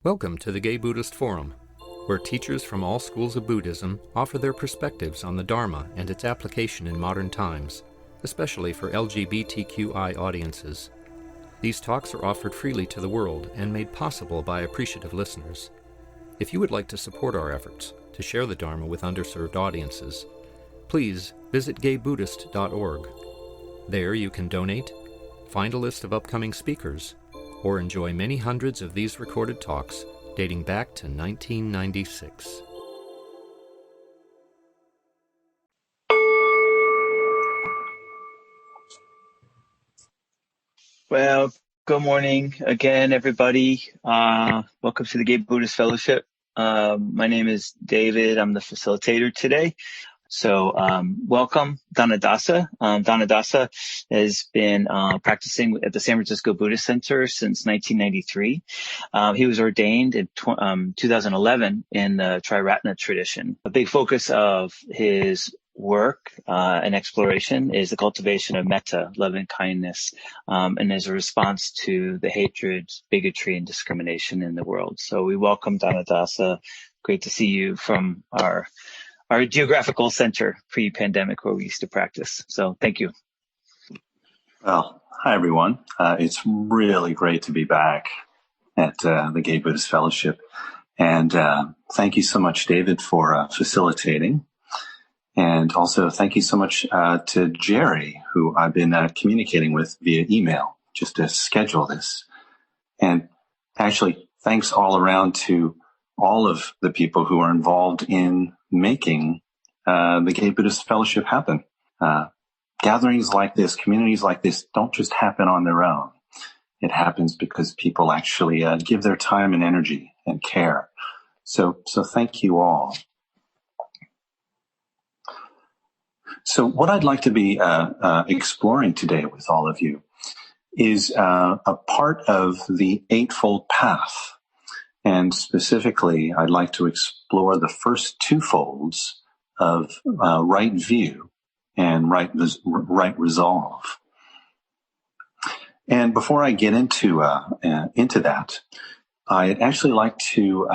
Welcome to the Gay Buddhist Forum, where teachers from all schools of Buddhism offer their perspectives on the Dharma and its application in modern times, especially for LGBTQI audiences. These talks are offered freely to the world and made possible by appreciative listeners. If you would like to support our efforts to share the Dharma with underserved audiences, please visit gaybuddhist.org. There you can donate, find a list of upcoming speakers, or enjoy many hundreds of these recorded talks dating back to 1996. Well, good morning again, everybody. Welcome to the Gay Buddhist Fellowship. My name is David. I'm the facilitator today. So welcome, Danadasa. Danadasa has been practicing at the San Francisco Buddhist Center since 1993. He was ordained in 2011 in the Triratna tradition. A big focus of his work and exploration is the cultivation of metta, loving kindness, and as a response to the hatred, bigotry, and discrimination in the world. So we welcome Danadasa. Great to see you from our geographical center pre-pandemic where we used to practice. So thank you. Well, hi, everyone. It's really great to be back at the Gay Buddhist Fellowship. And thank you so much, David, for facilitating. And also thank you so much to Jerry, who I've been communicating with via email just to schedule this. And actually, thanks all around to all of the people who are involved in making the Gay Buddhist Fellowship happen. Gatherings like this, communities like this don't just happen on their own. It happens because people actually give their time and energy and care. So thank you all. So what I'd like to be exploring today with all of you is a part of the Eightfold Path. And specifically, I'd like to explore the first two folds of right view and right resolve. And before I get into that, I'd actually like to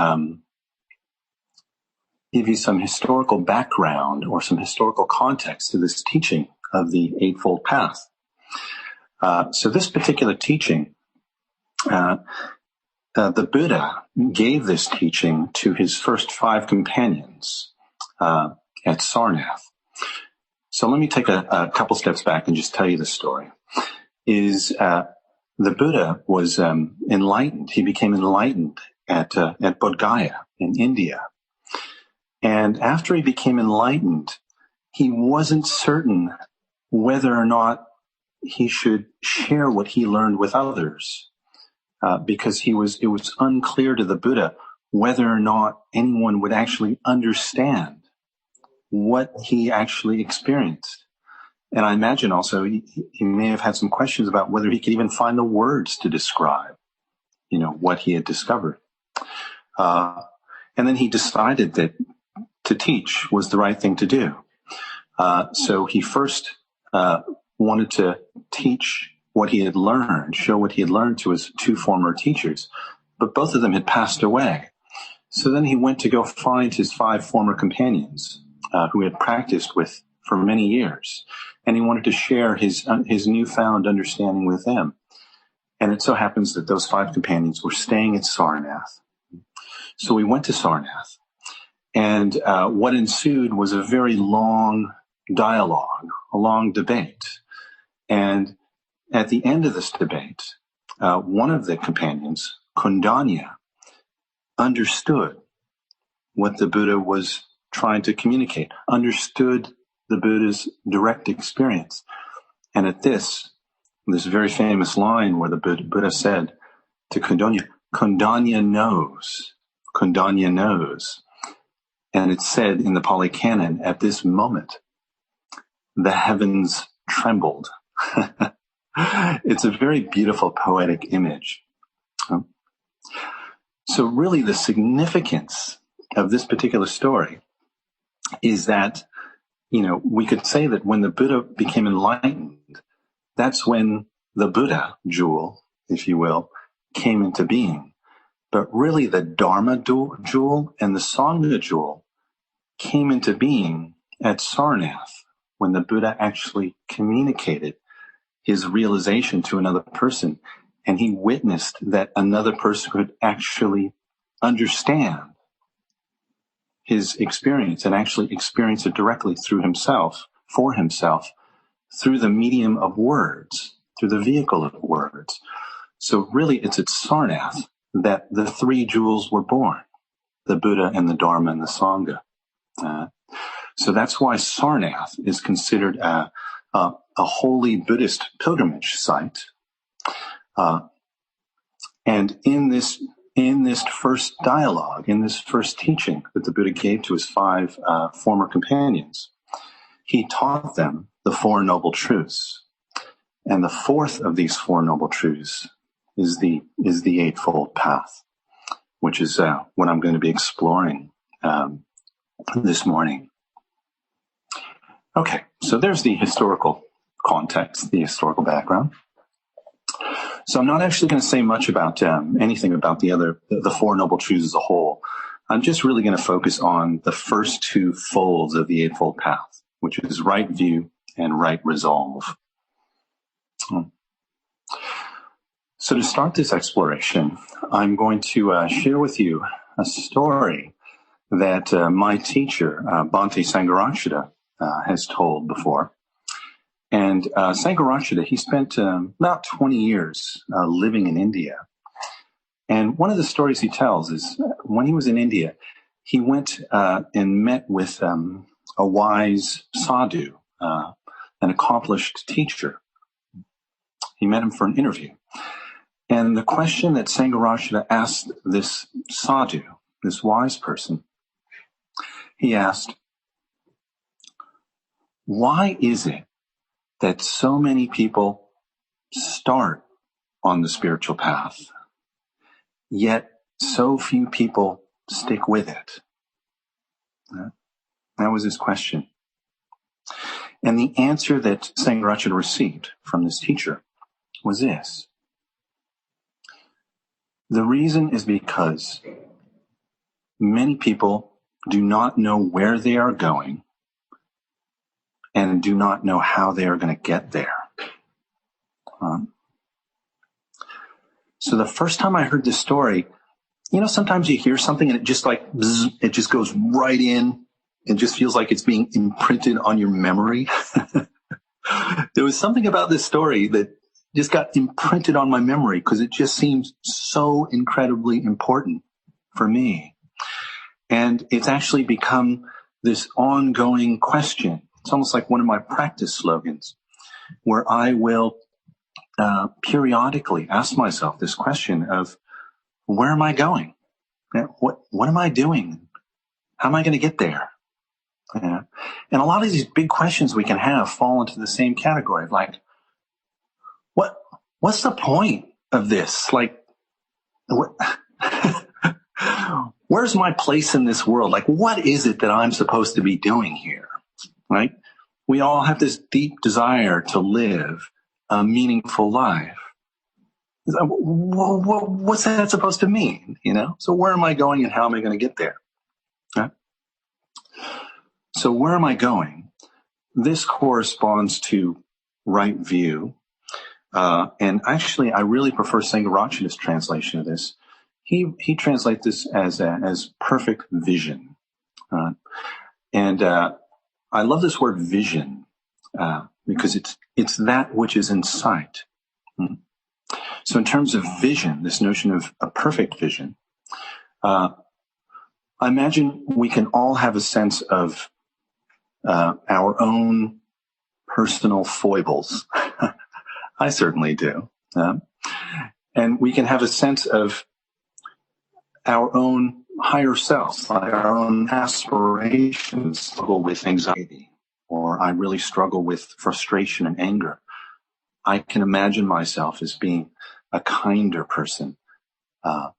give you some historical background or some historical context to this teaching of the Eightfold Path. So this particular teaching, the Buddha gave this teaching to his first 5 companions at Sarnath. So let me take a couple steps back and just tell you the story. The Buddha was enlightened. He became enlightened at Bodh Gaya in India. And after he became enlightened, he wasn't certain whether or not he should share what he learned with others. Because it was unclear to the Buddha whether or not anyone would actually understand what he actually experienced. And I imagine also he may have had some questions about whether he could even find the words to describe, what he had discovered. And then he decided that to teach was the right thing to do. So he first wanted to teach what he had learned, show what he had learned to his 2 former teachers, but both of them had passed away. So then he went to go find his 5 former companions who he had practiced with for many years, and he wanted to share his newfound understanding with them. And it so happens that those 5 companions were staying at Sarnath. So we went to Sarnath, and what ensued was a very long dialogue, a long debate. And at the end of this debate, one of the companions, Kundanya, understood what the Buddha was trying to communicate, understood the Buddha's direct experience. And at this very famous line where the Buddha said to Kundanya, Kundanya knows. Kundanya knows. And it's said in the Pali Canon, at this moment, the heavens trembled. It's a very beautiful poetic image. So really the significance of this particular story is that, we could say that when the Buddha became enlightened, that's when the Buddha jewel, if you will, came into being. But really the Dharma jewel and the Sangha jewel came into being at Sarnath when the Buddha actually communicated his realization to another person, and he witnessed that another person could actually understand his experience and actually experience it directly through himself, for himself, through the medium of words, through the vehicle of words. So really it's at Sarnath that the three jewels were born, the Buddha and the Dharma and the Sangha. So that's why Sarnath is considered a holy Buddhist pilgrimage site. And in this first dialogue, in this first teaching that the Buddha gave to his 5 former companions, he taught them the 4 noble truths. And the fourth of these 4 noble truths is the Eightfold Path, which is what I'm going to be exploring this morning. Okay, so there's the historical context, the historical background. So I'm not actually going to say much about anything about the 4 noble truths as a whole. I'm just really going to focus on the first 2 folds of the Eightfold Path, which is right view and right resolve. So to start this exploration, I'm going to share with you a story that my teacher, Bhante Sangharakshita, has told before. And Sangharakshita, he spent about 20 years living in India. And one of the stories he tells is when he was in India, he went and met with a wise sadhu, an accomplished teacher. He met him for an interview. And the question that Sangharakshita asked this sadhu, this wise person, he asked, why is it that so many people start on the spiritual path, yet so few people stick with it? That was his question. And the answer that Sangharakshita received from this teacher was this. The reason is because many people do not know where they are going and do not know how they are going to get there. So the first time I heard this story, sometimes you hear something and it just like, bzz, it just goes right in and just feels like it's being imprinted on your memory. There was something about this story that just got imprinted on my memory because it just seems so incredibly important for me. And it's actually become this ongoing question. It's almost like one of my practice slogans where I will periodically ask myself this question of, where am I going? What am I doing? How am I going to get there? And a lot of these big questions we can have fall into the same category of like, what's the point of this? Like, where's my place in this world? Like, what is it that I'm supposed to be doing here? Right? We all have this deep desire to live a meaningful life. What's that supposed to mean? So where am I going and how am I going to get there? Right? So where am I going? This corresponds to right view. And actually, I really prefer Sangharakshita's translation of this. He translates this as perfect vision. And I love this word vision because it's that which is in sight. So in terms of vision, this notion of a perfect vision, I imagine we can all have a sense of our own personal foibles. I certainly do. And we can have a sense of our own higher self, like our own aspirations, struggle with anxiety, or I really struggle with frustration and anger. I can imagine myself as being a kinder person, a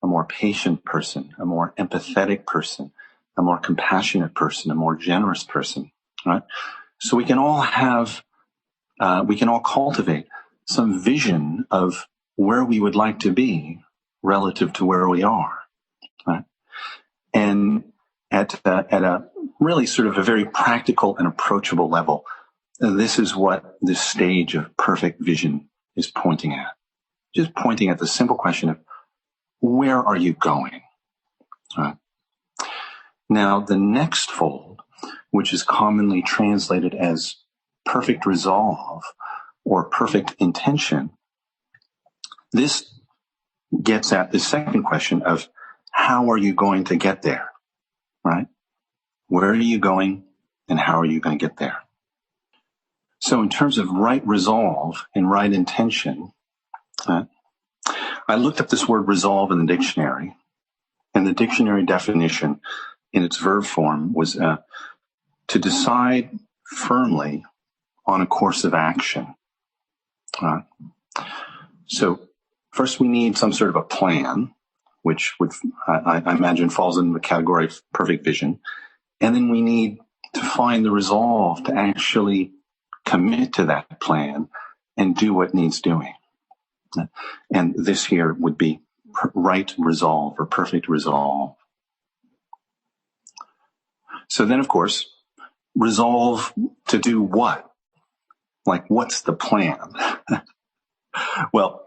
more patient person, a more empathetic person, a more compassionate person, a more generous person, right? So we can all cultivate some vision of where we would like to be relative to where we are. Right? And at a really sort of a very practical and approachable level, this is what this stage of perfect vision is pointing at. Just pointing at the simple question of, where are you going? Right? Now, the next fold, which is commonly translated as perfect resolve or perfect intention, this gets at the second question of, how are you going to get there? Right? Where are you going and how are you going to get there? So in terms of right resolve and right intention, I looked up this word resolve in the dictionary, and the dictionary definition in its verb form was to decide firmly on a course of action. So first we need some sort of a plan, which I imagine falls in the category of perfect vision. And then we need to find the resolve to actually commit to that plan and do what needs doing. And this here would be right resolve or perfect resolve. So then, of course, resolve to do what? Like, what's the plan? Well,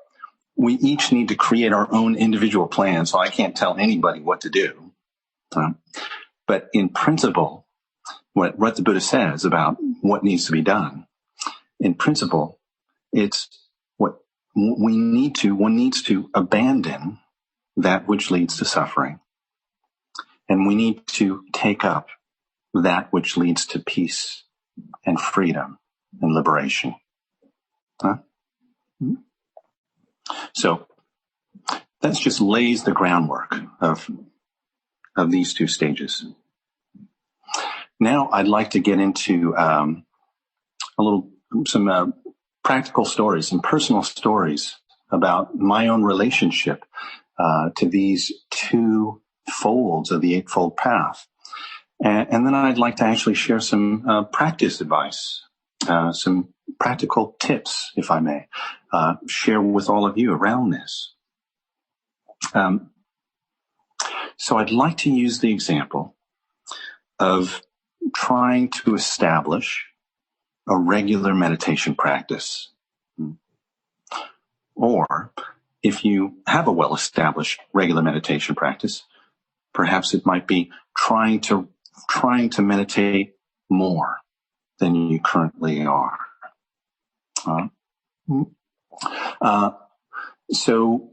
we each need to create our own individual plan, so I can't tell anybody what to do. But in principle, what the Buddha says about what needs to be done, in principle, it's what one needs to abandon that which leads to suffering. And we need to take up that which leads to peace and freedom and liberation. So that just lays the groundwork of these two stages. Now I'd like to get into some practical stories, some personal stories about my own relationship to these two folds of the Eightfold Path. And then I'd like to actually share some practice advice, some practical tips, if I may, share with all of you around this. So I'd like to use the example of trying to establish a regular meditation practice. Or if you have a well-established regular meditation practice, perhaps it might be trying to meditate more than you currently are. So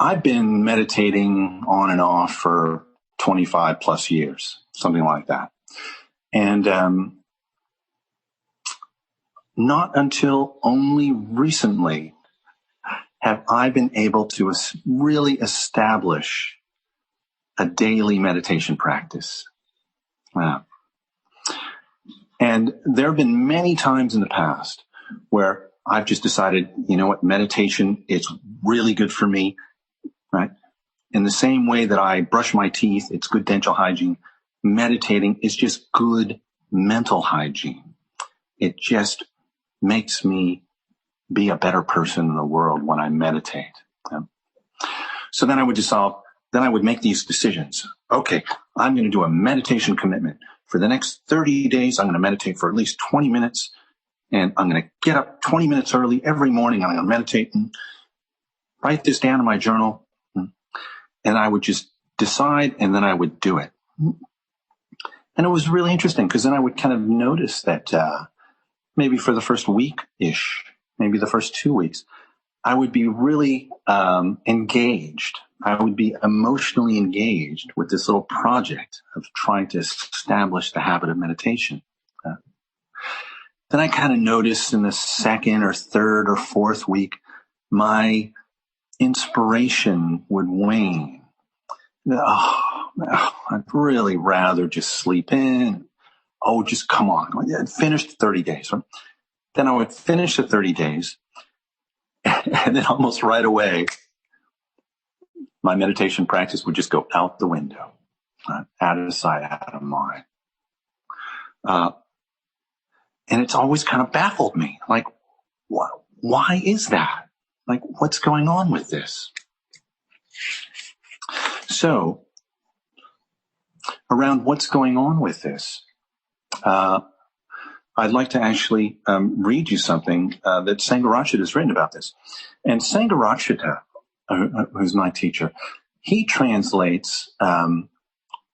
I've been meditating on and off for 25 plus years, something like that. And not until only recently have I been able to really establish a daily meditation practice. And there have been many times in the past where I've just decided, you know what, meditation, it's really good for me, right? In the same way that I brush my teeth, it's good dental hygiene. Meditating is just good mental hygiene. It just makes me be a better person in the world when I meditate. So then I would make these decisions. Okay, I'm going to do a meditation commitment. For the next 30 days, I'm going to meditate for at least 20 minutes. And I'm going to get up 20 minutes early every morning. I'm going to meditate and write this down in my journal. And I would just decide, and then I would do it. And it was really interesting because then I would kind of notice that maybe for the first week-ish, maybe the first 2 weeks, I would be really engaged. I would be emotionally engaged with this little project of trying to establish the habit of meditation. Then I kind of noticed in the second or third or fourth week, my inspiration would wane. I'd really rather just sleep in. Oh, just come on. I'd finish the 30 days. Right? Then I would finish the 30 days. And then almost right away, my meditation practice would just go out the window. Out of sight, out of mind. And it's always kind of baffled me. Like, why is that? Like, what's going on with this? So, around what's going on with this, I'd like to actually read you something that Sangharakshita has written about this. And Sangharakshita, who's my teacher, he translates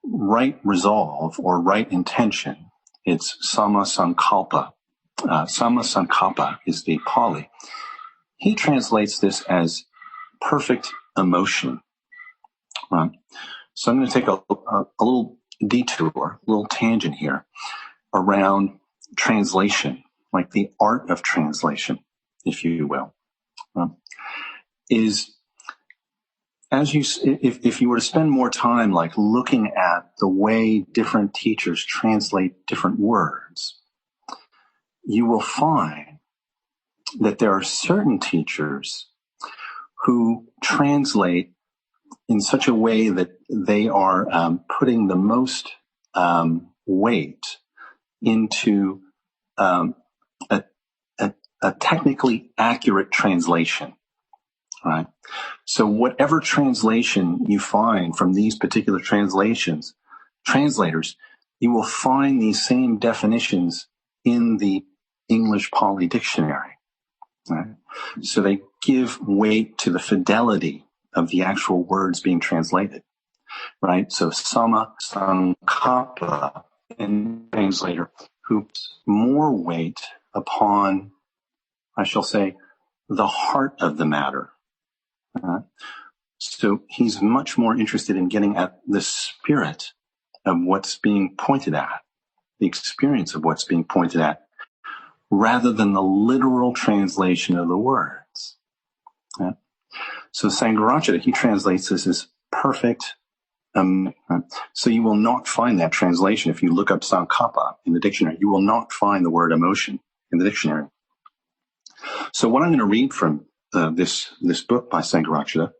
right resolve or right intention. It's samma sankalpa. Samma sankalpa is the Pali. He translates this as perfect emotion. Right? So I'm going to take a little detour, a little tangent here around translation, like the art of translation, if you will, is if you were to spend more time like looking at the way different teachers translate different words, you will find that there are certain teachers who translate in such a way that they are putting the most weight into a technically accurate translation, right? So whatever translation you find from these particular translators, you will find these same definitions in the English Pali Dictionary, right? So they give weight to the fidelity of the actual words being translated, right? So Samma Sankappa, and translator who puts more weight upon, I shall say, the heart of the matter. So he's much more interested in getting at the spirit of what's being pointed at, the experience of what's being pointed at, rather than the literal translation of the words. So Sangharakshita, he translates this as perfect. So you will not find that translation. If you look up Sankappa in the dictionary, you will not find the word emotion in the dictionary. So what I'm going to read from this book by Sangharakshita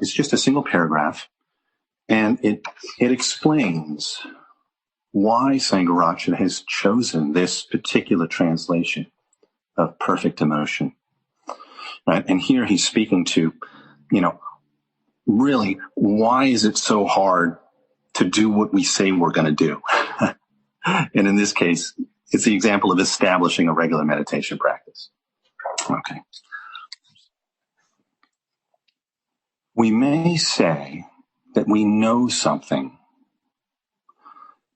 is just a single paragraph, and it explains why Sangharakshita has chosen this particular translation of perfect emotion. Right? And here he's speaking to, really, why is it so hard to do what we say we're going to do? And in this case, it's the example of establishing a regular meditation practice. Okay. We may say that we know something,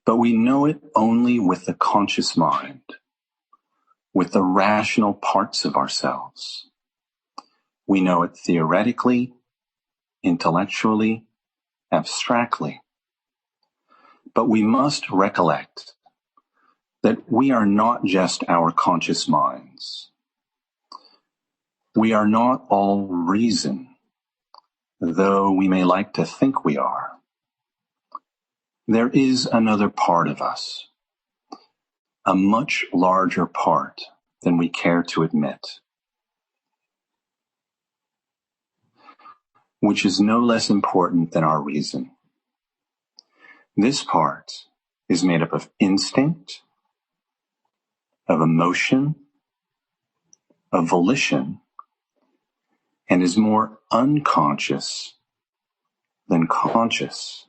but we know it only with the conscious mind, with the rational parts of ourselves. We know it theoretically, intellectually, abstractly. But we must recollect that we are not just our conscious minds. We are not all reason, though we may like to think we are. There is another part of us, a much larger part than we care to admit, which is no less important than our reason. This part is made up of instinct, of emotion, of volition, and is more unconscious than conscious.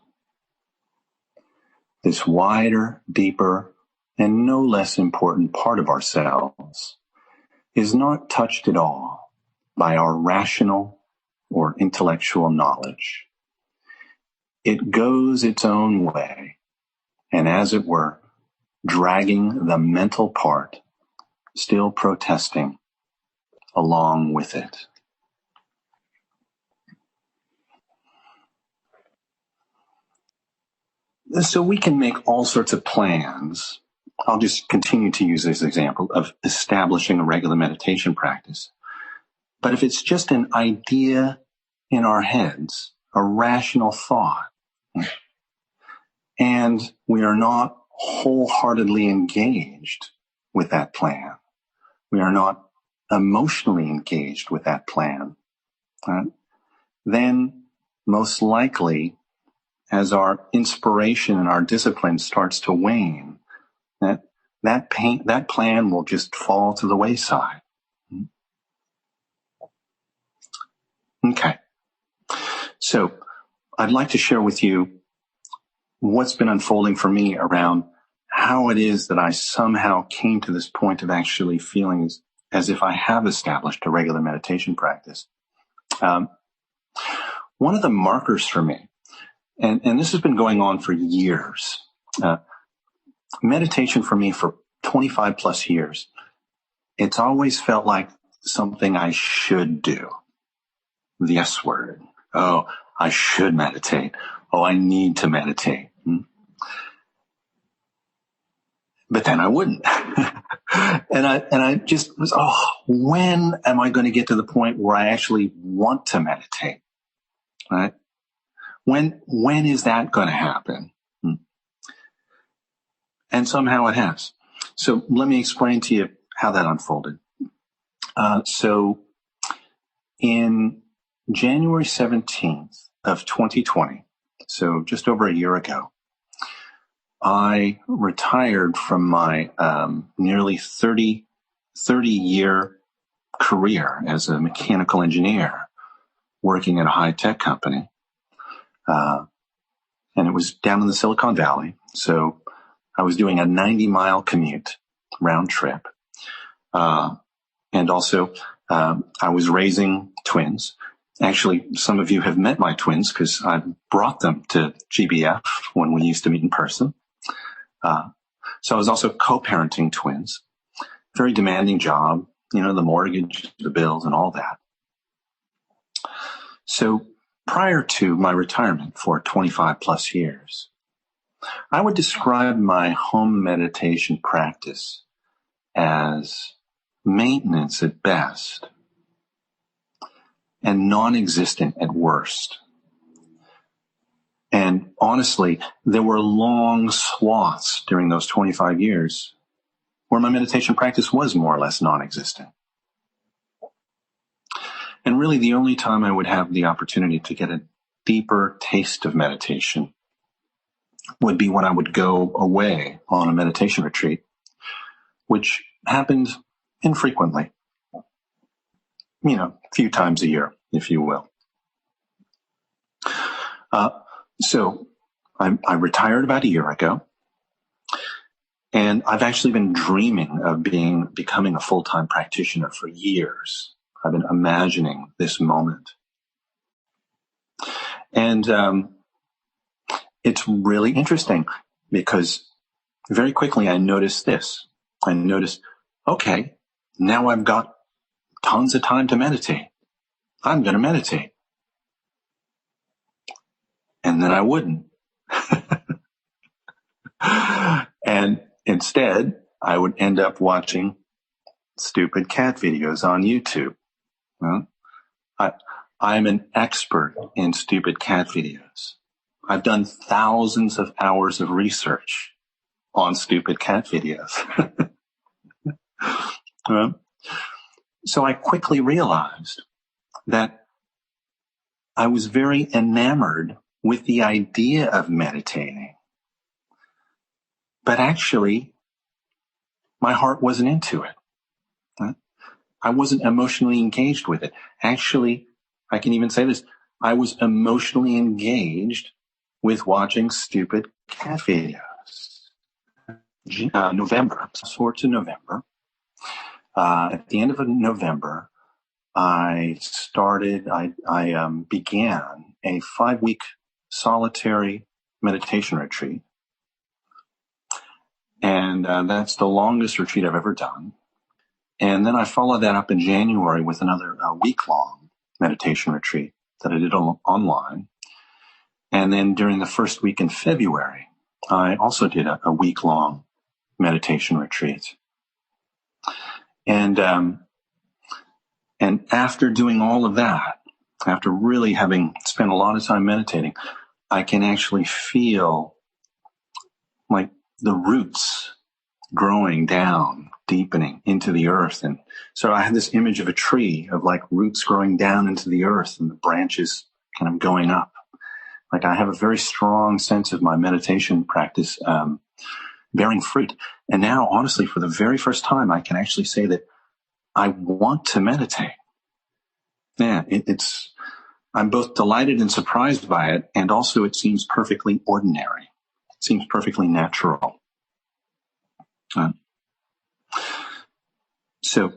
This wider, deeper, and no less important part of ourselves is not touched at all by our rational or intellectual knowledge. It goes its own way, and as it were, dragging the mental part, still protesting, along with it. So we can make all sorts of plans. I'll just continue to use this example of establishing a regular meditation practice. But if it's just an idea in our heads, a rational thought, and we are not wholeheartedly engaged with that plan, we are not emotionally engaged with that plan, then most likely, as our inspiration and our discipline starts to wane, that plan will just fall to the wayside. Okay. So I'd like to share with you what's been unfolding for me around how it is that I somehow came to this point of actually feeling as if I have established a regular meditation practice. One of the markers for me, and this has been going on for years, meditation for me for 25 plus years, it's always felt like something I should do. The S word. Oh, I should meditate. Oh, I need to meditate. But then I wouldn't. and I just was, when am I going to get to the point where I actually want to meditate? Right? When is that going to happen? And somehow it has. So let me explain to you how that unfolded. So in January 17th of 2020, so just over a year ago, I retired from my nearly 30-year career as a mechanical engineer working at a high-tech company. And it was down in the Silicon Valley. So I was doing a 90-mile commute round trip. And also, I was raising twins. Actually, some of you have met my twins because I brought them to GBF when we used to meet in person. So I was also co-parenting twins. Very demanding job, the mortgage, the bills, and all that. So prior to my retirement for 25 plus years, I would describe my home meditation practice as maintenance at best and non-existent at worst. And honestly, there were long swaths during those 25 years where my meditation practice was more or less non-existent. And really the only time I would have the opportunity to get a deeper taste of meditation would be when I would go away on a meditation retreat, which happened infrequently, a few times a year, if you will. So I retired about a year ago, and I've actually been dreaming of becoming a full-time practitioner for years. I've been imagining this moment. And it's really interesting because very quickly I noticed this. I noticed, okay, now I've got tons of time to meditate. I'm going to meditate. And then I wouldn't. And instead, I would end up watching stupid cat videos on YouTube. Well, I'm an expert in stupid cat videos. I've done thousands of hours of research on stupid cat videos. So I quickly realized that I was very enamored with the idea of meditating. But actually, my heart wasn't into it. I wasn't emotionally engaged with it. Actually, I can even say this, I was emotionally engaged with watching stupid cat videos. November, sort to November. At the end of November, I began a 5-week solitary meditation retreat. And that's the longest retreat I've ever done. And then I followed that up in January with another week-long meditation retreat that I did online. And then during the first week in February, I also did a week-long meditation retreat. And after doing all of that, after really having spent a lot of time meditating, I can actually feel like the roots growing down, deepening into the earth. And so I had this image of a tree of like roots growing down into the earth and the branches kind of going up. Like I have a very strong sense of my meditation practice bearing fruit. And now, honestly, for the very first time, I can actually say that I want to meditate. Yeah, it's I'm both delighted and surprised by it, and also it seems perfectly ordinary. It seems perfectly natural. So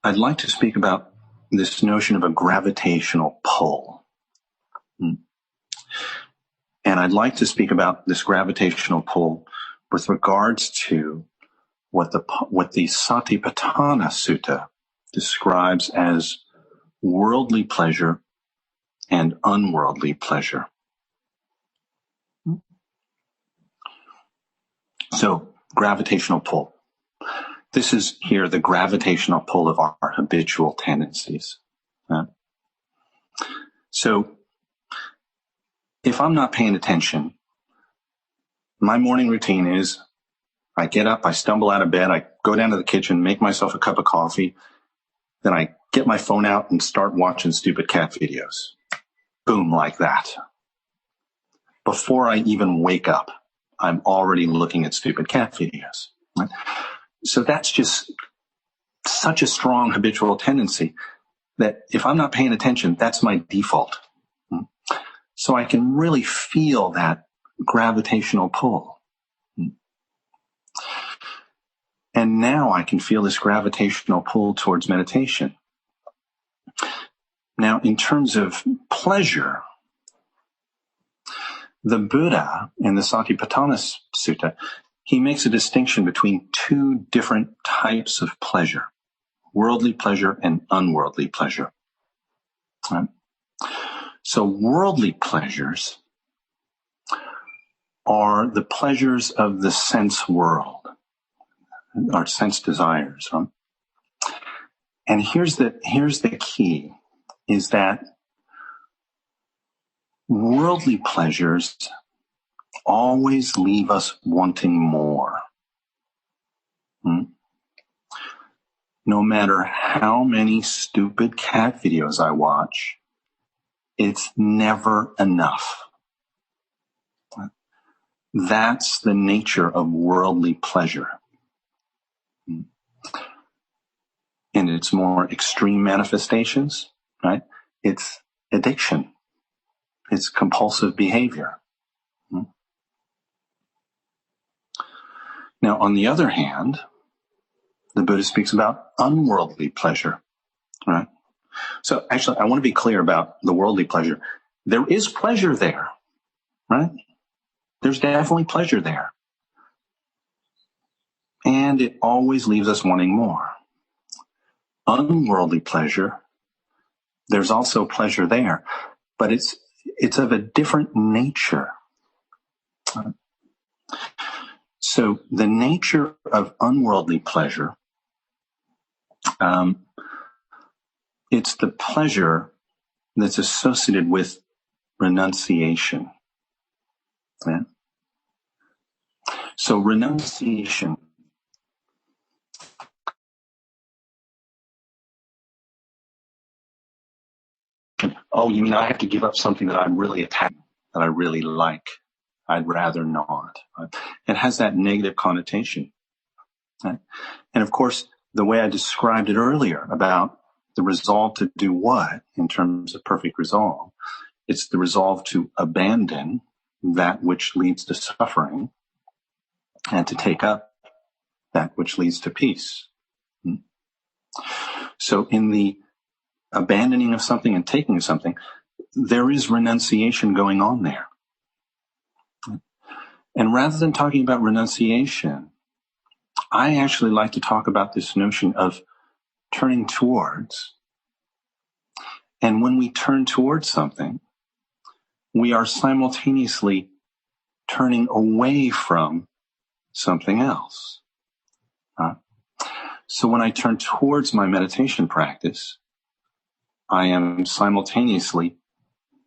I'd like to speak about this notion of a gravitational pull. And I'd like to speak about this gravitational pull with regards to what the Satipatthana Sutta describes as worldly pleasure and unworldly pleasure. So, gravitational pull. This is here the gravitational pull of our habitual tendencies. So, if I'm not paying attention, my morning routine is I get up, I stumble out of bed, I go down to the kitchen, make myself a cup of coffee, then I get my phone out and start watching stupid cat videos. Boom, like that. Before I even wake up, I'm already looking at stupid cat videos. Right? So that's just such a strong habitual tendency that if I'm not paying attention, that's my default. So I can really feel that gravitational pull. And now I can feel this gravitational pull towards meditation. Now, in terms of pleasure, the Buddha in the Satipatthana Sutta, he makes a distinction between two different types of pleasure, worldly pleasure and unworldly pleasure. Right? So worldly pleasures are the pleasures of the sense world, our sense desires. Right? And here's the key, is that worldly pleasures always leave us wanting more. No matter how many stupid cat videos I watch, it's never enough. That's the nature of worldly pleasure. In its more extreme manifestations, right? It's addiction. It's compulsive behavior. Now, on the other hand, the Buddha speaks about unworldly pleasure, right? So actually, I want to be clear about the worldly pleasure. There is pleasure there, right? There's definitely pleasure there. And it always leaves us wanting more. Unworldly pleasure, there's also pleasure there, but it's of a different nature. So the nature of unworldly pleasure, it's the pleasure that's associated with renunciation. Yeah? So renunciation, oh, you mean I have to give up something that I'm really attached, that I really like? I'd rather not. It has that negative connotation. Right? And of course, the way I described it earlier about the resolve to do what in terms of perfect resolve, it's the resolve to abandon that which leads to suffering and to take up that which leads to peace. So in the abandoning of something and taking of something, there is renunciation going on there. And rather than talking about renunciation, I actually like to talk about this notion of turning towards. And when we turn towards something, we are simultaneously turning away from something else. So when I turn towards my meditation practice, I am simultaneously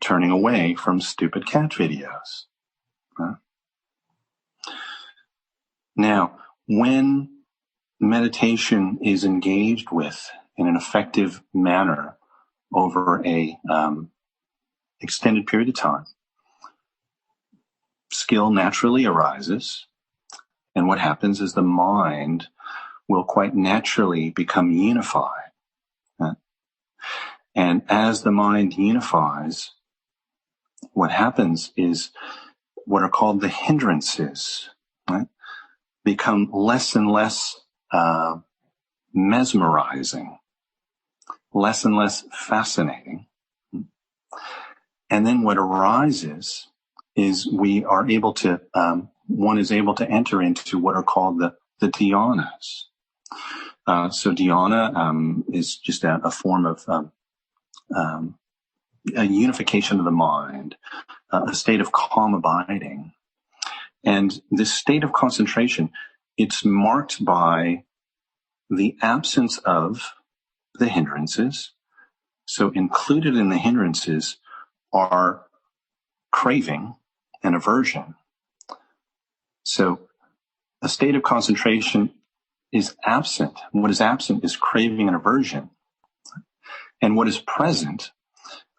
turning away from stupid cat videos. Now, when meditation is engaged with in an effective manner over a extended period of time, skill naturally arises, and what happens is the mind will quite naturally become unified. And as the mind unifies, what happens is what are called the hindrances, right, become less and less mesmerizing, less and less fascinating. And then what arises is we are able to, one is able to enter into what are called the dhyanas. So dhyana is just a form of a unification of the mind, a state of calm abiding. And this state of concentration, it's marked by the absence of the hindrances. So included in the hindrances are craving and aversion. So a state of concentration is absent. What is absent is craving and aversion. And what is present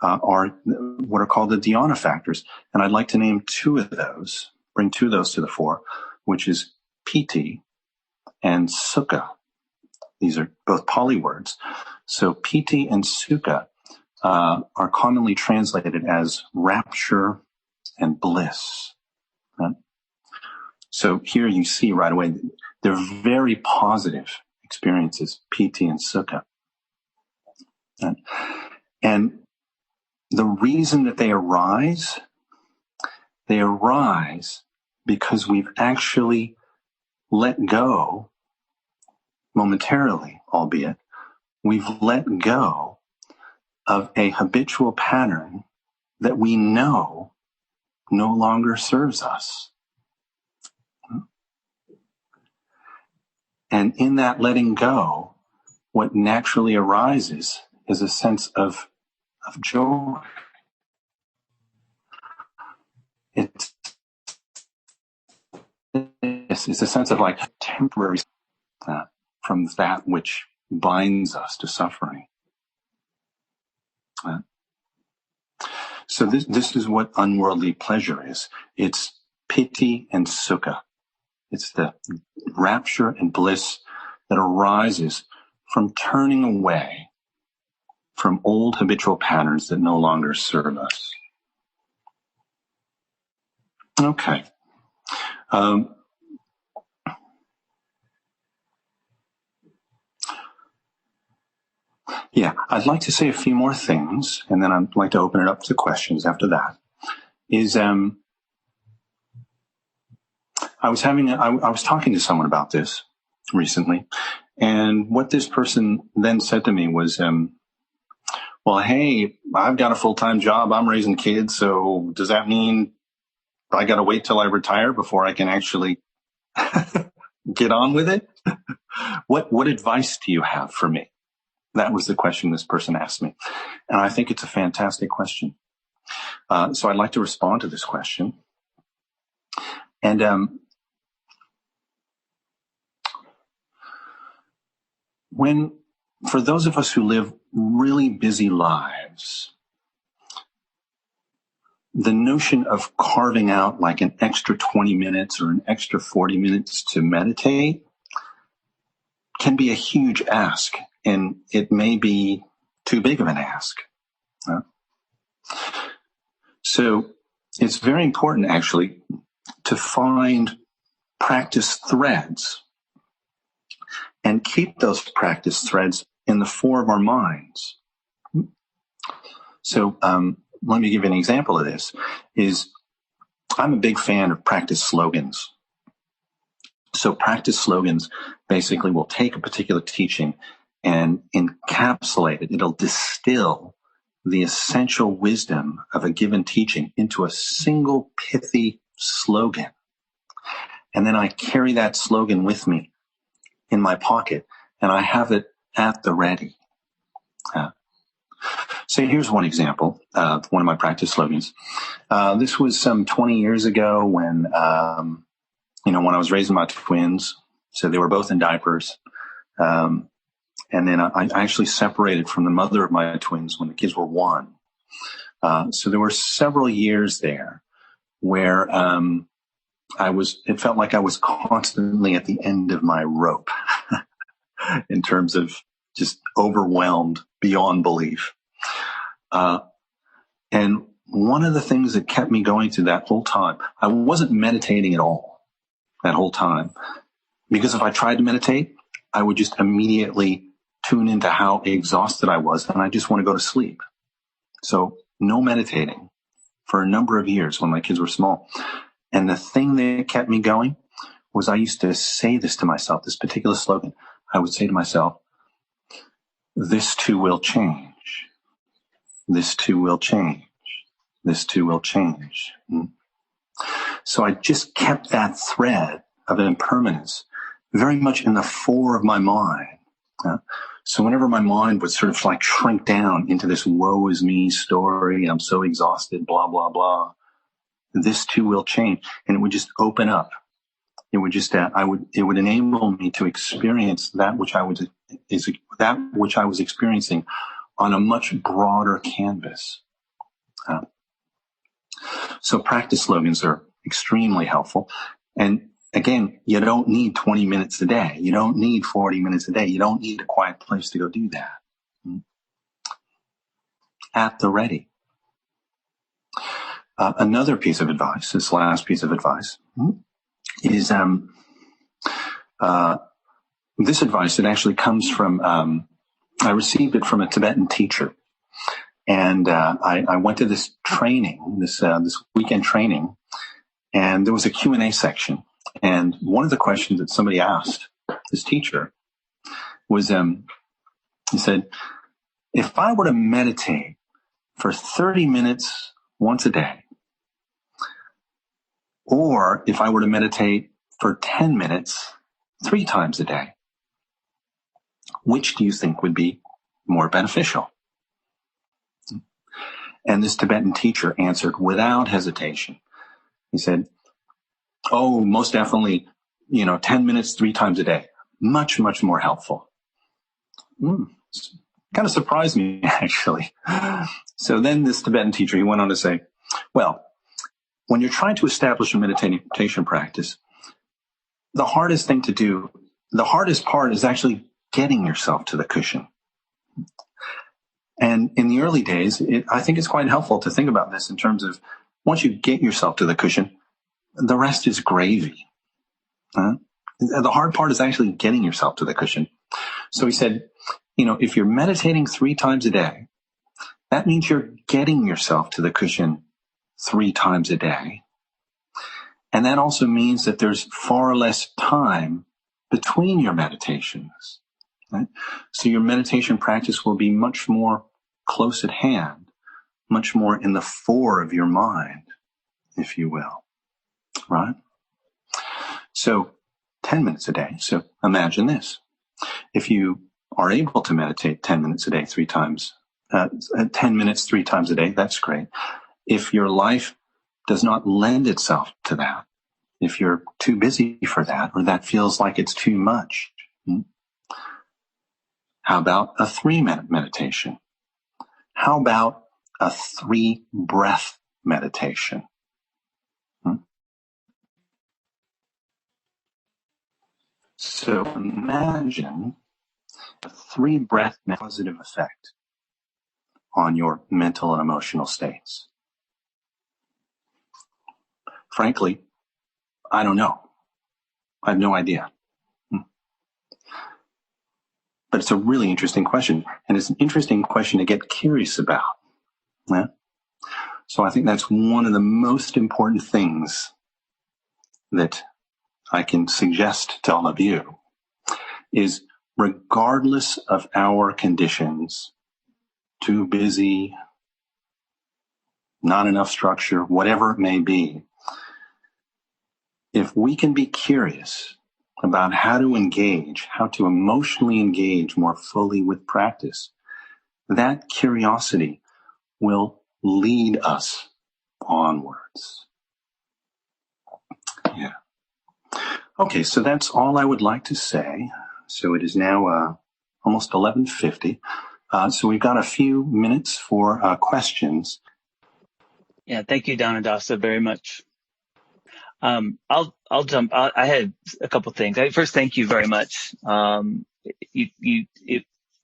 are what are called the dhyana factors. And I'd like to name two of those, bring two of those to the fore, which is piti and sukha. These are both Pali words. So piti and sukha are commonly translated as rapture and bliss. So here you see right away, they're very positive experiences, piti and sukha. And the reason that they arise because we've actually let go, momentarily, albeit, we've let go of a habitual pattern that we know no longer serves us. And in that letting go, what naturally arises is a sense of joy. It's a sense of like temporary from that which binds us to suffering. So this is what unworldly pleasure is. It's piti and sukha. It's the rapture and bliss that arises from turning away from old habitual patterns that no longer serve us. Okay. I'd like to say a few more things, and then I'd like to open it up to questions after that. I was talking to someone about this recently, and what this person then said to me was, well, hey, I've got a full-time job. I'm raising kids. So does that mean I got to wait till I retire before I can actually get on with it? What advice do you have for me? That was the question this person asked me. And I think it's a fantastic question. So I'd like to respond to this question. And for those of us who live really busy lives, the notion of carving out like an extra 20 minutes or an extra 40 minutes to meditate can be a huge ask, and it may be too big of an ask. So it's very important, actually, to find practice threads and keep those practice threads in the fore of our minds. So let me give you an example of this. I'm a big fan of practice slogans. So practice slogans basically will take a particular teaching and encapsulate it. It'll distill the essential wisdom of a given teaching into a single pithy slogan. And then I carry that slogan with me in my pocket, and I have it at the ready. So here's one example of one of my practice slogans. This was some 20 years ago when I was raising my twins. So they were both in diapers. And then I actually separated from the mother of my twins when the kids were 1. So there were several years there where it felt like I was constantly at the end of my rope in terms of just overwhelmed beyond belief. And one of the things that kept me going through that whole time, I wasn't meditating at all that whole time, because if I tried to meditate, I would just immediately tune into how exhausted I was, and I just want to go to sleep. So no meditating for a number of years when my kids were small. And the thing that kept me going was I used to say this to myself, this particular slogan. I would say to myself, this too will change. This too will change. This too will change. So I just kept that thread of impermanence very much in the fore of my mind. So whenever my mind would sort of like shrink down into this woe is me story, I'm so exhausted, blah, blah, blah, this too will change. And it would just open up. It would just, it would enable me to experience that which I was experiencing on a much broader canvas. So practice slogans are extremely helpful. And again, you don't need 20 minutes a day. You don't need 40 minutes a day. You don't need a quiet place to go do that. At the ready. Another piece of advice, this last piece of advice, is this advice that actually comes from, I received it from a Tibetan teacher. And I went to this training, this weekend training, and there was a Q&A section. And one of the questions that somebody asked this teacher was, he said, if I were to meditate for 30 minutes once a day, or if I were to meditate for 10 minutes 3 times a day, which do you think would be more beneficial? And this Tibetan teacher answered without hesitation. He said, oh, most definitely, 10 minutes 3 times a day. Much, much more helpful. Kind of surprised me, actually. So then this Tibetan teacher, he went on to say, well, when you're trying to establish a meditation practice, the hardest part is actually getting yourself to the cushion. And in the early days, I think it's quite helpful to think about this in terms of once you get yourself to the cushion, the rest is gravy. The hard part is actually getting yourself to the cushion. So he said, if you're meditating 3 times a day, that means you're getting yourself to the cushion 3 times a day. And that also means that there's far less time between your meditations. Right? So your meditation practice will be much more close at hand, much more in the fore of your mind, if you will. Right? So 10 minutes a day. So imagine this. If you are able to meditate 10 minutes a day 3 times, 10 minutes 3 times a day, that's great. If your life does not lend itself to that, if you're too busy for that, or that feels like it's too much, how about a 3-minute meditation? How about a 3-breath meditation? So imagine a 3-breath positive effect on your mental and emotional states. Frankly, I don't know. I have no idea. But it's a really interesting question, and it's an interesting question to get curious about. Yeah? So I think that's one of the most important things that I can suggest to all of you is, regardless of our conditions, too busy, not enough structure, whatever it may be, if we can be curious about how to emotionally engage more fully with practice, that curiosity will lead us onwards. Yeah. Okay, so that's all I would like to say. So it is now almost 11:50. So we've got a few minutes for questions. Yeah, thank you, Danadasa, very much. I'll jump. I had a couple things. First, thank you very much.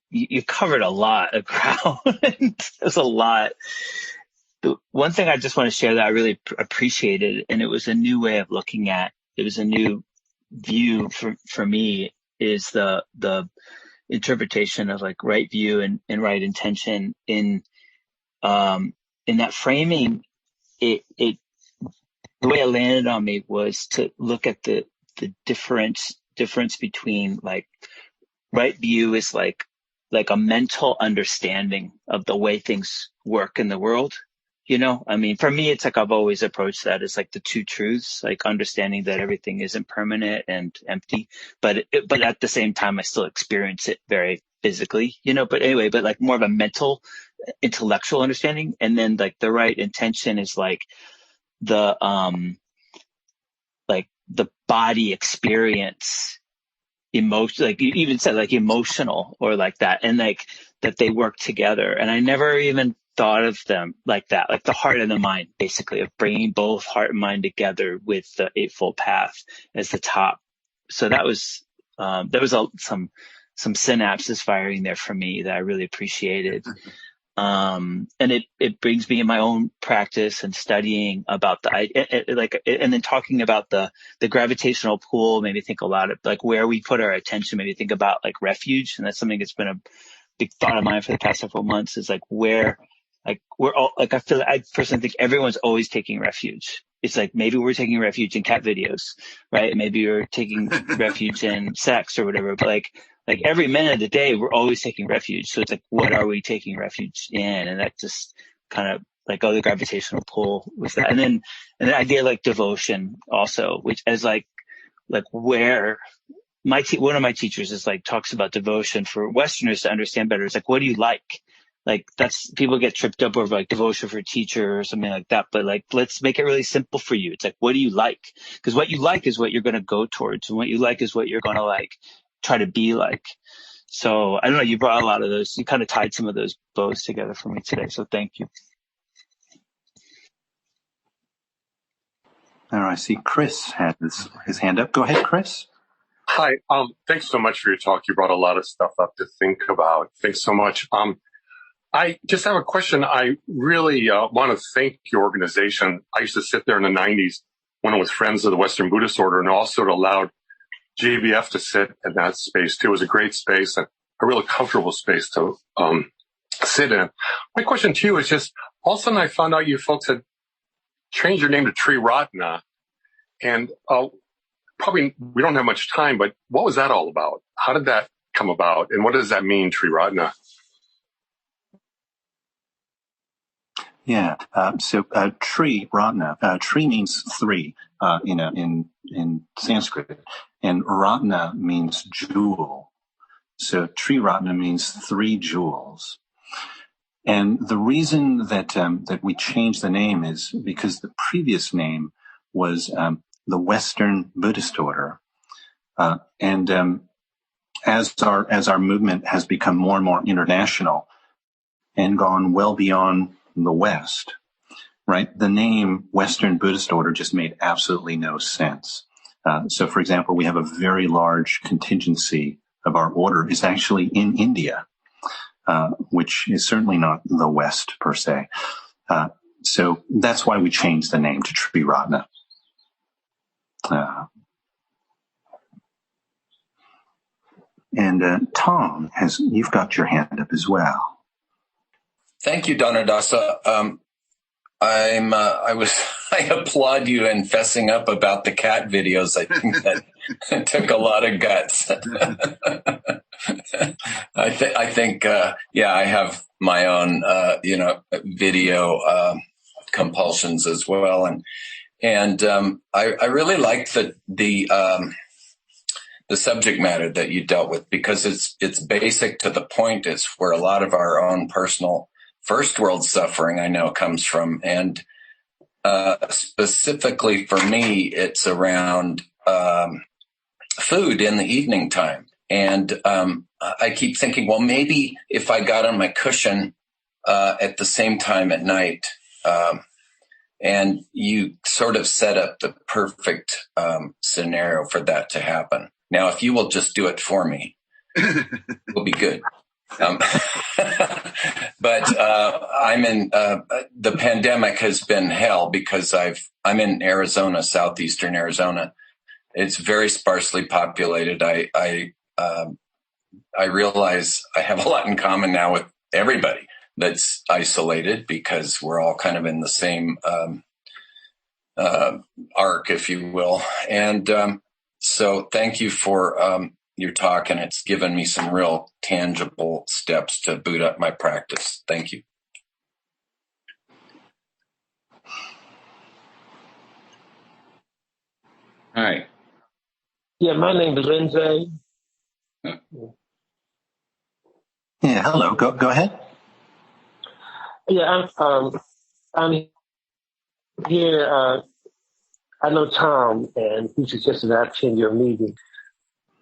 You covered a lot of ground. There's a lot. the one thing I just want to share that I really appreciated, and it was a new way of looking at, it was a new view for me, is the interpretation of like right view and right intention in that framing. It the way it landed on me was to look at the difference between like right view is like a mental understanding of the way things work in the world. You know, I mean, for me, it's like I've always approached that as like the two truths, like understanding that everything isn't permanent and empty, but at the same time, I still experience it very physically, you know, but anyway, but like more of a mental, intellectual understanding. And then like the right intention is like the body experience, emotion, like you even said, like emotional or like that, and like that they work together. And I never even thought of them like that, like the heart and the mind, basically, of bringing both heart and mind together with the Eightfold Path as the top. So that was there was some synapses firing there for me that I really appreciated. And it brings me in my own practice and studying about and then talking about the gravitational pull made me think a lot of like where we put our attention, made me think about like refuge. And that's something that's been a big thought of mine for the past several months, is like where, like we're all like, I personally think everyone's always taking refuge. It's like maybe we're taking refuge in cat videos, right? Maybe we're taking refuge in sex or whatever, but like every minute of the day, we're always taking refuge. So it's like, what are we taking refuge in? And that just kind of like, the gravitational pull with that. And then the idea like devotion also, which as like where one of my teachers is like, talks about devotion for Westerners to understand better. It's like, what do you like? Like that's, people get tripped up over like devotion for a teacher or something like that. But like, let's make it really simple for you. It's like, what do you like? Because what you like is what you're going to go towards, and what you like is what you're going to like try to be like. So I don't know, you brought a lot of those, you kind of tied some of those bows together for me today. So thank you. All right, I see Chris had his hand up. Go ahead, Chris. Hi. Thanks so much for your talk. You brought a lot of stuff up to think about. Thanks so much. I just have a question. I really want to thank your organization. I used to sit there in the 90s when I was Friends of the Western Buddhist Order, and also allowed JBF to sit in that space too. It was a great space and a really comfortable space to sit in. My question to you is just, all of a sudden I found out you folks had changed your name to Tri Ratna, and probably we don't have much time, but what was that all about? How did that come about, and what does that mean, Tri Ratna? Yeah. So Tri Ratna, Tri means three, in Sanskrit, and Ratna means jewel. So Tri Ratna means three jewels. And the reason that we changed the name is because the previous name was the Western Buddhist Order, and as our movement has become more and more international and gone well beyond the West, right? The name Western Buddhist Order just made absolutely no sense. So, for example, we have a very large contingency of our order is actually in India, which is certainly not the West per se. So that's why we changed the name to Tri Ratna. And Tom, you've got your hand up as well. Thank you, Danadasa. I applaud you in fessing up about the cat videos. I think that took a lot of guts. I think, I have my own, video, compulsions as well. And I really like the subject matter that you dealt with, because it's basic to the point. It's where a lot of our own personal first world suffering, I know, comes from. And specifically for me, it's around food in the evening time. And I keep thinking, well, maybe if I got on my cushion at the same time at night, and you sort of set up the perfect scenario for that to happen. Now, if you will just do it for me, we'll be good. Um, but I'm in. The pandemic has been hell because I'm in Arizona, southeastern Arizona. It's very sparsely populated. I realize I have a lot in common now with everybody that's isolated because we're all kind of in the same arc, if you will. And so thank you for your talk, and it's given me some real tangible steps to boot up my practice. Thank you. Hi. Yeah, my name is Lindsay. Yeah, hello. Go ahead. Yeah, I'm here. I know Tom, and he suggested I attend your meeting.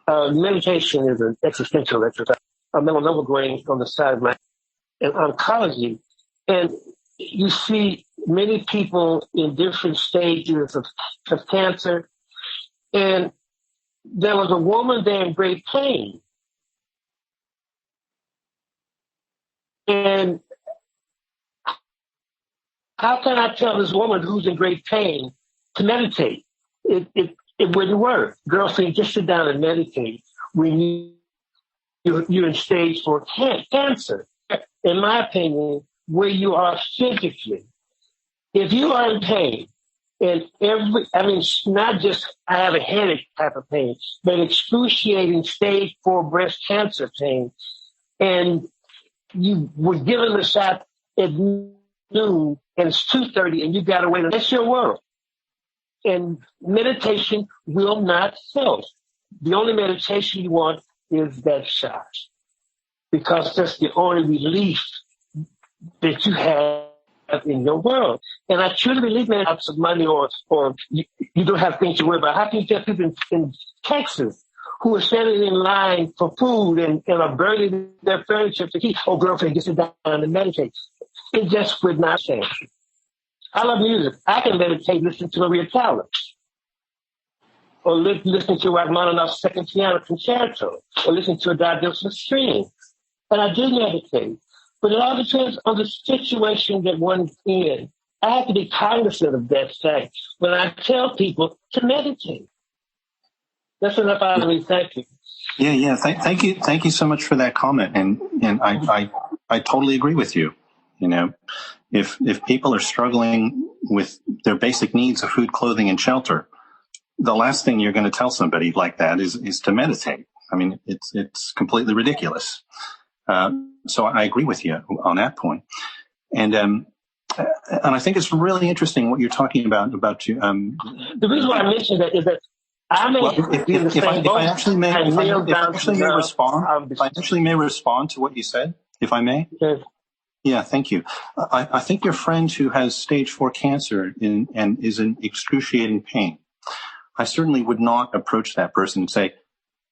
Meditation is an existential exercise. I'm on level grade on the side of my in oncology, and you see many people in different stages of cancer. And there was a woman there in great pain, and how can I tell this woman who's in great pain to meditate? It wouldn't work. Girls say, just sit down and meditate when you're in stage 4 cancer. In my opinion, where you are physically, if you are in pain, and it's not just I have a headache type of pain, but excruciating stage 4 breast cancer pain, and you were given the shot at noon, and it's 2:30, and you got to wait. That's your world. And meditation will not help. The only meditation you want is that shot, because that's the only relief that you have in your world. And I truly believe in lots of money or you don't have things to worry about. How can you tell people in Texas who are standing in line for food and are burning their furniture to eat, oh, girlfriend, just sit down and meditate? It just would not change. I love music. I can meditate listening to Maria Callas, or listening to Rachmaninoff's Second Piano Concerto, or listening to a Diogenes String. And I do meditate. But it all depends on the situation that one's in. I have to be cognizant of that fact when I tell people to meditate. That's enough out of me. Thank you. Yeah. Thank you so much for that comment. And I totally agree with you. You know, if people are struggling with their basic needs of food, clothing, and shelter, the last thing you're going to tell somebody like that is to meditate. I mean, it's completely ridiculous. So I agree with you on that point. And I think it's really interesting what you're talking about you. The reason why I mentioned that is that I may be in the same boat. If I actually may respond to what you said, if I may. Yes. Yeah, thank you. I think your friend who has stage 4 cancer and is in excruciating pain, I certainly would not approach that person and say,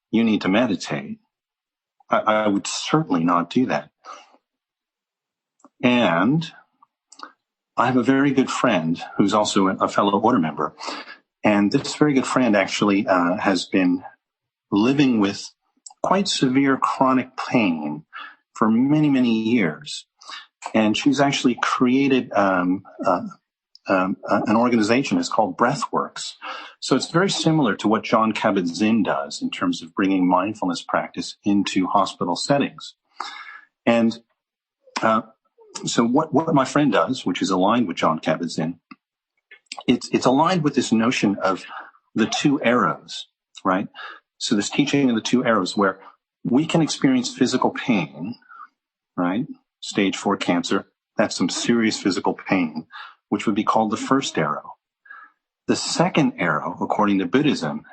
you need to meditate. I would certainly not do that. And I have a very good friend who's also a fellow order member. And this very good friend actually has been living with quite severe chronic pain for many, many years. And she's actually created an organization. It's called Breathworks. So it's very similar to what Jon Kabat-Zinn does in terms of bringing mindfulness practice into hospital settings. And so what my friend does, which is aligned with Jon Kabat-Zinn, it's aligned with this notion of the 2 arrows, right? So this teaching of the 2 arrows where we can experience physical pain, right? Stage 4 cancer, that's some serious physical pain, which would be called the first arrow. The second arrow, according to Buddhism,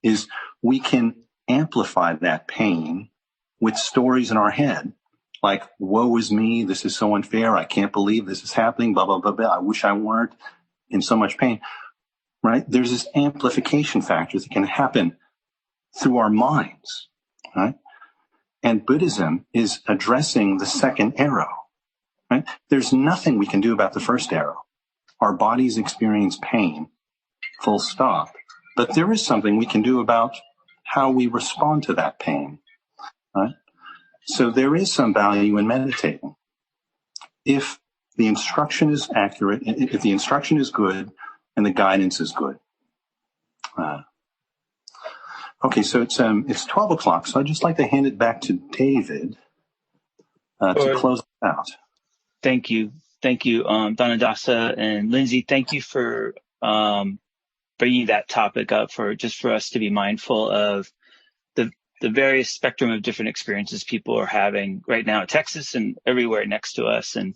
is we can amplify that pain with stories in our head, like, woe is me, this is so unfair, I can't believe this is happening, blah, blah, blah, blah, I wish I weren't in so much pain, right? There's this amplification factor that can happen through our minds, right? And Buddhism is addressing the second arrow, right? There's nothing we can do about the first arrow. Our bodies experience pain, full stop. But there is something we can do about how we respond to that pain, right? So there is some value in meditating. If the instruction is accurate, if the instruction is good, and the guidance is good. Okay, so it's 12 o'clock, so I'd just like to hand it back to David to close it out. Thank you. Danadasa and Lindsay, thank you for bringing that topic up for us to be mindful of the various spectrum of different experiences people are having right now in Texas and everywhere next to us. And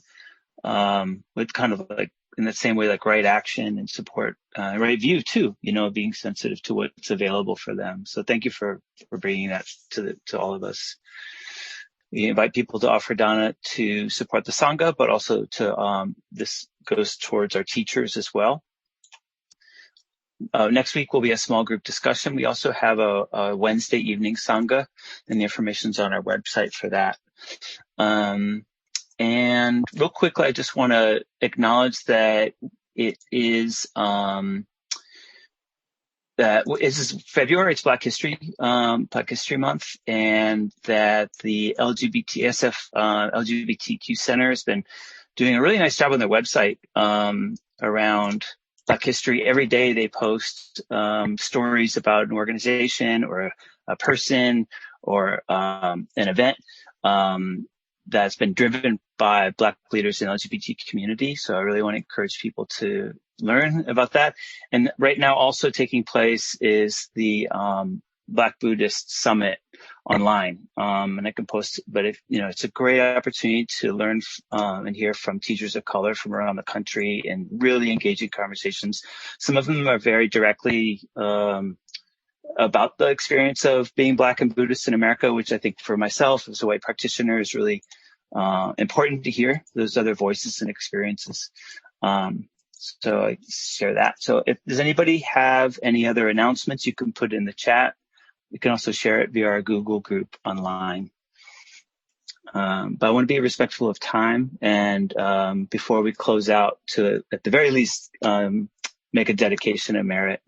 with kind of like in the same way, like right action and support, right view too, being sensitive to what's available for them. So thank you for bringing that to all of us. We invite people to offer dana to support the Sangha, but also to, this goes towards our teachers as well. Next week will be a small group discussion. We also have a Wednesday evening Sangha, and the information's on our website for that. And real quickly, I just want to acknowledge that it is, this is February, it's Black History Month, and that the LGBTQ Center has been doing a really nice job on their website around Black history. Every day they post stories about an organization or a person or an event that's been driven by Black leaders in the LGBT community. So I really want to encourage people to learn about that. And right now also taking place is the Black Buddhist Summit online. And I can post, but it's a great opportunity to learn and hear from teachers of color from around the country and really engaging conversations. Some of them are very directly about the experience of being Black and Buddhist in America, which I think for myself as a white practitioner is really important to hear those other voices and experiences. So I share that. So if does anybody have any other announcements, you can put in the chat. You can also share it via our Google group online. But I want to be respectful of time. And before we close out, to at the very least make a dedication of merit.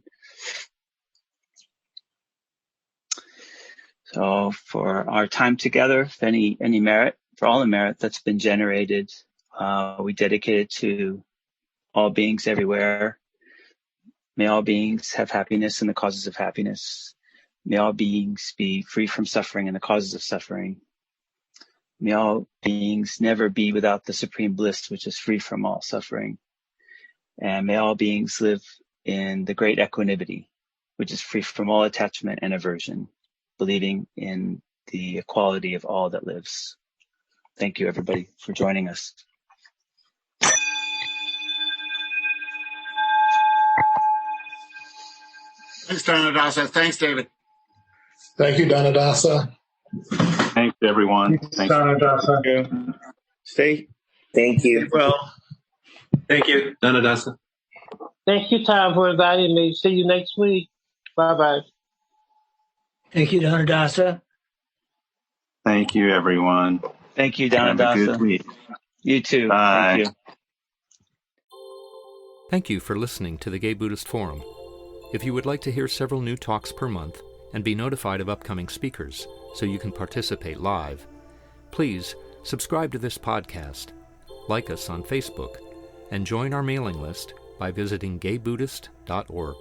So for our time together, if any merit, for all the merit that's been generated, we dedicate it to all beings everywhere. May all beings have happiness and the causes of happiness. May all beings be free from suffering and the causes of suffering. May all beings never be without the supreme bliss, which is free from all suffering. And may all beings live in the great equanimity, which is free from all attachment and aversion, believing in the equality of all that lives. Thank you, everybody, for joining us. Thanks, Danadasa. Thanks, David. Thank you, Danadasa. Thanks, everyone. Thanks, Danadasa. Stay well. Thank you, Danadasa. Thank you, Tom, for inviting me. See you next week. Bye-bye. Thank you, Danadasa. Thank you, everyone. Thank you, Danadasa. Have a good week. You too. Bye. Thank you. Thank you for listening to the Gay Buddhist Forum. If you would like to hear several new talks per month and be notified of upcoming speakers so you can participate live, please subscribe to this podcast, like us on Facebook, and join our mailing list by visiting gaybuddhist.org.